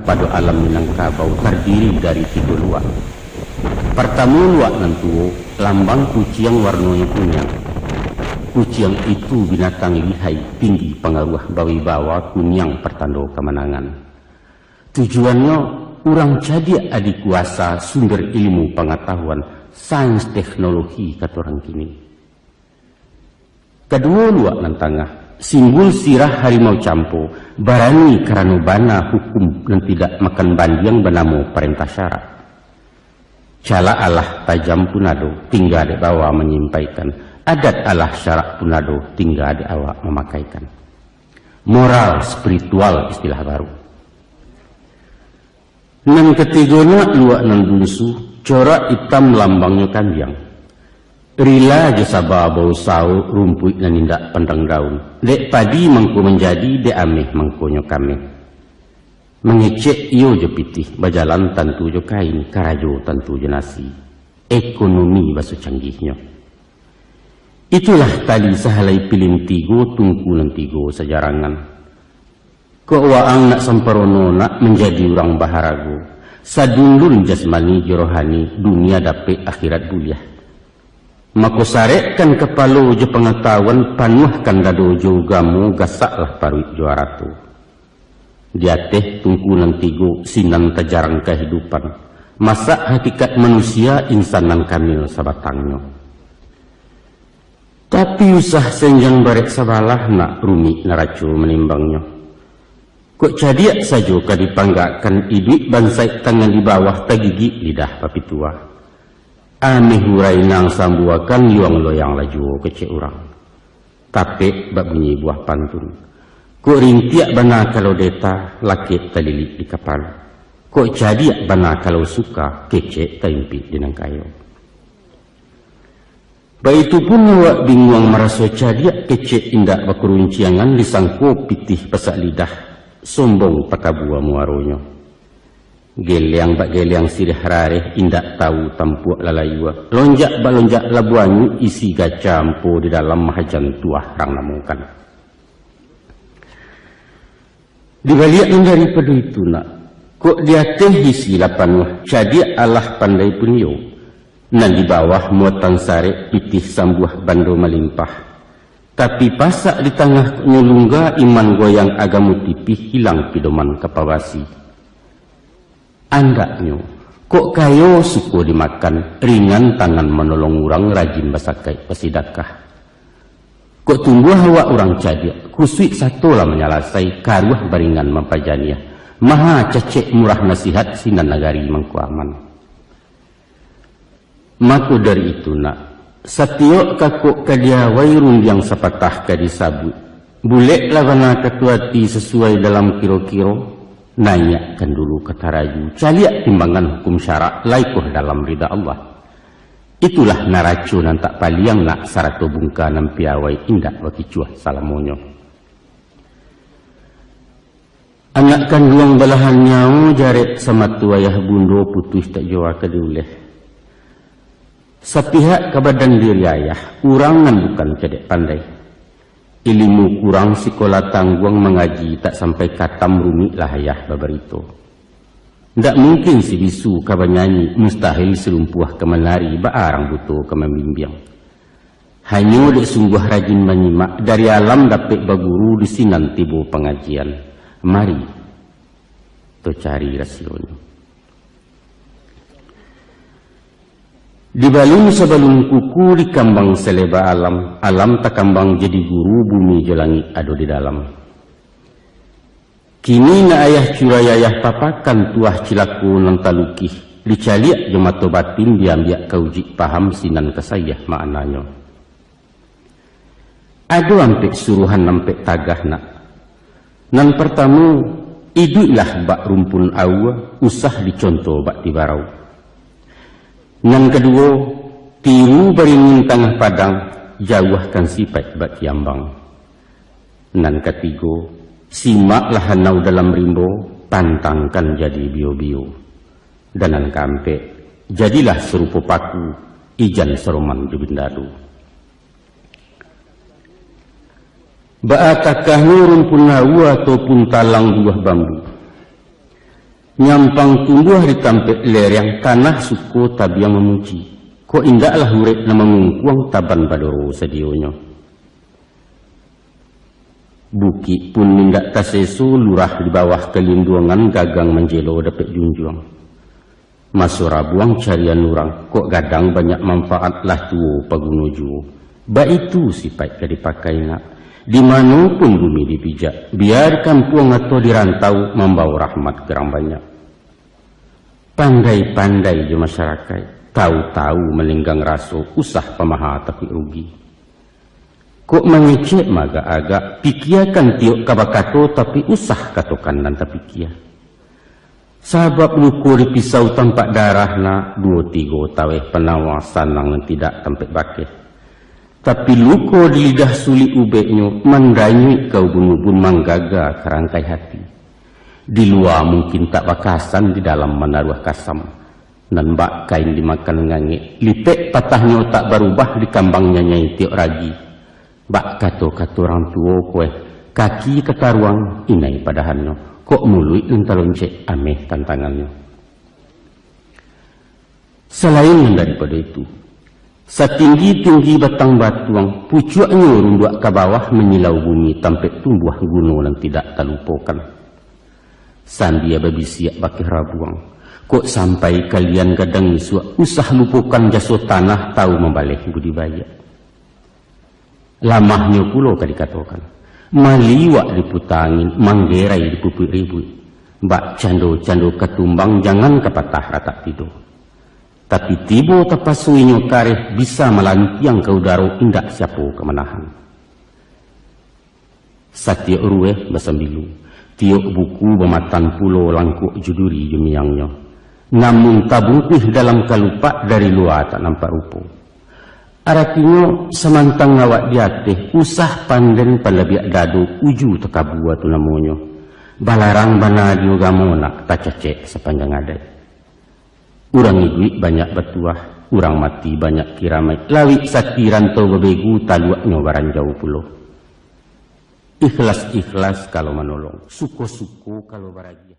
pada alam Minangkabau terdiri dari 3 luak. Pertama luak nantuo, lambang kuciang warnanya kunyang. Kuciang itu binatang lihai, tinggi pengaruh bawi-bawa, kunyang pertanda kemenangan. Tujuannya, orang cadia adik kuasa sumber ilmu pengetahuan, sains teknologi kata orang kini. Kedua luak nan tengah, simbol sirah harimau campo, barani karena bana hukum dan tidak makan bandiang banamu perintah syarat. Cala Allah tajam punado, tinggal di bawah menyampaikan. Adat Allah syarat punado, tinggal di awak memakaikan. Moral spiritual istilah baru. Nan ketiganya luak nan bungsu, corak hitam lambangnya kanjang. Rila jasa bau sau rumput nan indak pandang daun. Dek padi mangko menjadi, dek ameh mangkonyo kami. Mengecek iyo jo pitih, bajalan tantu jo kain, karajo tantu jo nasi. Ekonomi basu canggihnya. Itulah tali sahalai pilim tigo, tungku nan tigo sejarangan. Kewaang nak semperono nak menjadi orang baharago. Sadundun jasmani jirohani, dunia dapet akhirat buliah. Mako sarekkan kepalo jo pengetahuan, panuhkan dado jo gamu, gasaklah paruit juaratu. Dia teh tungku nan tigo, sinan tajarang kehidupan. Masa hakikat manusia insanan kamil sabatangnya. Tapi usah senjang barek sabalah nak rumi naracu menimbangnya. Kok cadiak saja kadipanggakan idit bansai tangan di bawah tagigi lidah papitua. Ameh hurai nang sambuakan yuang loyang laju kecek urang. Tapi bak bunyi buah pantun. Kok rintiak bana kalau deta lakit talilik di kapal. Kok cadiak bana kalau suka kecek taimpi di nangkayo. Baitu pun wak bingung merasa cadiak kecek indak bakurunciangan disangko pitih pasak lidah. Sombong pakabua muaronyo. Geliang bak geliang sirih rareh indak tahu tampuak lalayua. Lonjak balonjak labuanyu isi gacampo di dalam mahajan tuah rang namukan. Dibalikin daripada itu nak, kok dia teh isi lapan cadiak Allah pandai punyo. Nan di bawah muatan sare pitih sambuah bando melimpah. Tapi pasak di tengah nyulungga iman goyang agamu tipih hilang pidoman kapawasi. Andaknya, kok kayo suko dimakan, ringan tangan menolong orang rajin basakai pasidakah. Kok tunggu hawa orang cadia, kusui satu lah menyalasai karuah baringan mempajaniah. Maha cecek murah nasihat sinan nagari mangkuaman. Maka dari itu nak, setiok kakuk kadia wairun yang sepatah kadisabut. Bulek lawana ketuati sesuai dalam kiro-kiro. Nanyakan dulu kata raju, caliak timbangan hukum syarak laikuh dalam rida Allah. Itulah naracu nan tak paliang nak sarato bungka nan piawai indak wakicuah salamonyo. Anak kandung belahan nyau jaret sama tuayah bundo putus tak jawa keduleh. Sepihak kebadan diri ayah, urangan bukan cedek pandai. Ilmu kurang sekolah tangguang mengaji tak sampai katam rumi lah ayah babarito. Ndak mungkin si bisu kabanyanyi mustahil selumpuah kemenari baarang butuh kemembimbing. Hanya dek sungguh rajin menyimak dari alam dapat baguru di sinan tibu pengajian. Mari to cari rasionya. Di balung sebelum kuku di kambang seleba alam, alam tak kambang jadi guru bumi jelangi ado di dalam. Kini na ayah curayayah papakan tuah cilaku nang talukih. Dicaliak jemato batin diambiak kauji paham sinan kesayah maknanya. Ado ampek suruhan ampek tagah nak. Nan pertama, idulah bak rumpun awa usah dicontoh bak tibarau. Nan kedua, tiru beringin tengah padang jauhkan sifat bak kiambang. Nan ketiga, simaklah hanau dalam rimbo, pantangkan jadi bio-bio. Danan kampe, jadilah serupa paku, ijan seroman jubindadu. Baatakah nurun pun hawa ataupun talang buah bambu. Nyampang tumbuh di tampek lereng tanah suko tabiang memuji. Ko indaklah urip na mengungkuang taban badoro sadionyo. Bukit pun mindak tasesu lurah di bawah kelindungan gagang menjelo dapet junjuang. Masura buang carian nurang, kok gadang banyak manfaat lah tuo pagunuju. Ba itu sifat ke dipakai nak. Di mana pun bumi dipijak, biar kampung atau dirantau membawa rahmat gerang banyak. Pandai-pandai je masyarakat, tahu-tahu melinggang raso, usah pemaha tapi rugi. Kok mengecek maga agak, pikiakan tiuk kabakato tapi usah katokan dan tapi kia. Sabab luku di pisau tampak darah na, 2-3 taweh penawasan yang tidak tempat bakit. Tapi luko di lidah sulit ubeknya mandanyui kau bunubun manggaga kerangkai hati. Di luar mungkin tak bakasan, di dalam menaruh kasam. Dan bak kain dimakan ngange. Lipek patahnya tak berubah di kambangnya nyai tiok ragi. Bak kato-kato orang tua kue. Kaki ketaruang inai padahannya. Kok mului entalonce ameh tantangannya. Selain daripada itu. Setinggi-tinggi batang batuang, pucuknya runduak ke bawah menyilau bumi tampek tumbuh gunung yang tidak terlupakan. Sandia babi siap pakai rabuang. Kok sampai kalian gadang usah lupakan jasa tanah tahu membalik budidaya. Lamahnya pulau kan dikatakan. Maliwak diputangin, manggerai dipupuk ribut. Bak cando-cando ketumbang jangan kepatah rata tidur. Tapi tibo tapasuinyo kareh bisa melantiang ke udara indak siapo kemenahan. Satiok rueh basambilu, tiok buku bematan pulau langkuk juduri jumiangnya. Namun tabungkih dalam kalupa dari luar tak nampak rupo. Artinya semantang ngawak diatih usah panden palabiak dadu uju tekabu tu namonyo. Balarang bana diogamo nak tak cecek sepanjang adai. Urang iduit banyak bertuah, urang mati banyak kiramai. Lawik sakti rantau bebegu taluaknya barang jauh pulau. Ikhlas-ikhlas kalau menolong, suko-suko kalau baragia.